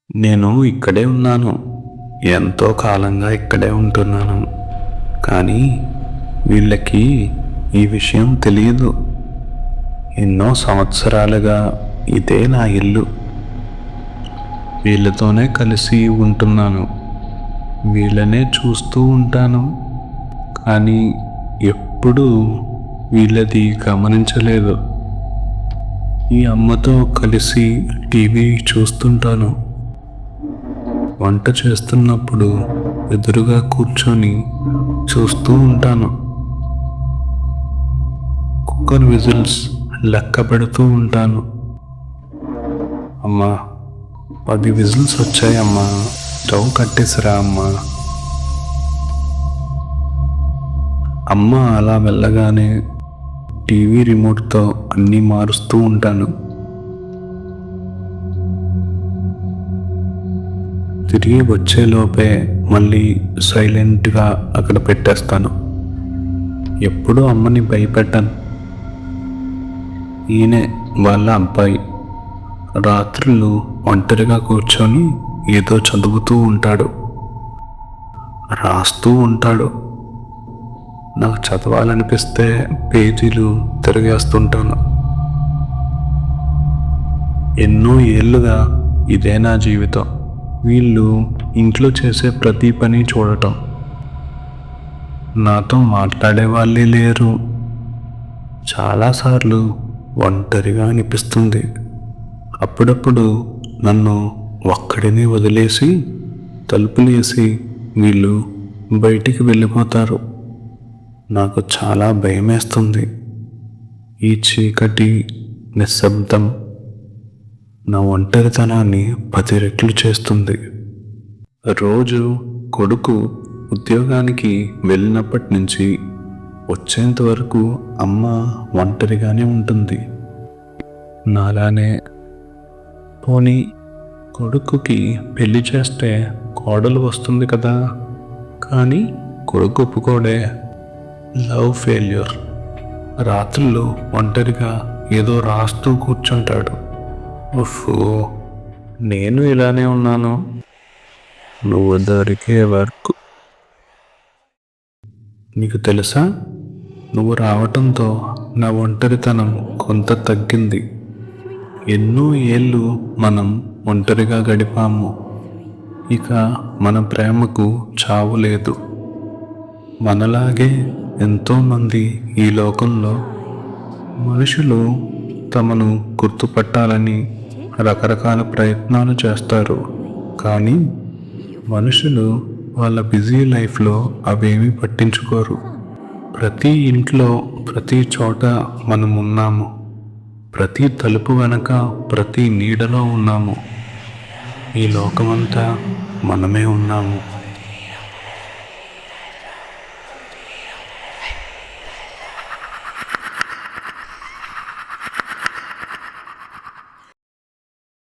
నేను ఇక్కడే ఉన్నాను. ఎంతో కాలంగా ఇక్కడే ఉంటున్నాను. కానీ వీళ్ళకి ఈ విషయం తెలియదు. ఎన్నో సంవత్సరాలుగా ఇదే నా ఇల్లు. వీళ్ళతోనే కలిసి ఉంటున్నాను. వీళ్ళనే చూస్తూ ఉంటాను. కానీ ఎప్పుడూ వీళ్ళది గమనించలేదు. ఈ అమ్మతో కలిసి టీవీ చూస్తుంటాను. వంట చేస్తున్నప్పుడు ఎదురుగా కూర్చొని చూస్తూ ఉంటాను. కుక్కర్ విజిల్స్ లెక్క పెడుతూ ఉంటాను. అమ్మా, 10 విజిల్స్ వచ్చాయమ్మా, స్టవ్ కట్టేసిరా అమ్మా. అమ్మ అలా వెళ్ళగానే టీవీ రిమోట్తో అన్నీ మారుస్తూ ఉంటాను. తిరిగి వచ్చేలోపే మళ్ళీ సైలెంట్గా అక్కడ పెట్టేస్తాను. ఎప్పుడూ అమ్మని భయపెట్టాను. ఈయనే వాళ్ళ అబ్బాయి. రాత్రులు ఒంటరిగా కూర్చొని ఏదో చదువుతూ ఉంటాడు, రాస్తూ ఉంటాడు. నాకు చదవాలనిపిస్తే పేజీలు తిరిగేస్తుంటాను. ఎన్నో ఏళ్ళుగా ఇదే నా జీవితం. వీళ్ళు ఇంట్లో చేసే ప్రతి పని చూడటం. నాతో మాట్లాడే వాళ్ళే లేరు. చాలాసార్లు ఒంటరిగా అనిపిస్తుంది. అప్పుడప్పుడు నన్ను ఒక్కడిని వదిలేసి తలుపులేసి వీళ్ళు బయటికి వెళ్ళిపోతారు. నాకు చాలా భయమేస్తుంది. ఈ చీకటి, నిశ్శబ్దం నా ఒంటరితనాన్ని 10 రెట్లు చేస్తుంది. రోజు కొడుకు ఉద్యోగానికి వెళ్ళినప్పటి నుంచి వచ్చేంత వరకు అమ్మ ఒంటరిగానే ఉంటుంది. నాలానే. పోనీ కొడుకుకి పెళ్లి చేస్తే కోడలు వస్తుంది కదా, కానీ కొడుకు ఒప్పుకోడే. Love failure. రాత్రులు ఒంటరిగా ఏదో రాస్తూ కూర్చుంటాడు. ఉఫ్ఫో, నేను ఇలానే ఉన్నాను. నువ్వు దొరికే వరకు. నీకు తెలుసా, నువ్వు రావటంతో నా ఒంటరితనం కొంత తగ్గింది. ఎన్నో ఏళ్ళు మనం ఒంటరిగా గడిపాము. ఇక మన ప్రేమకు చావు లేదు. మనలాగే ఎంతోమంది ఈ లోకంలో మనుషులు తమను గుర్తుపట్టాలని రకరకాల ప్రయత్నాలు చేస్తారు. కానీ మనుషులు వాళ్ళ బిజీ లైఫ్లో అవేమీ పట్టించుకోరు. ప్రతి ఇంట్లో, ప్రతి చోట మనం ఉన్నాము. ప్రతి తలుపు వెనక, ప్రతి నీడలో ఉన్నాము. ఈ లోకమంతా మనమే ఉన్నాము.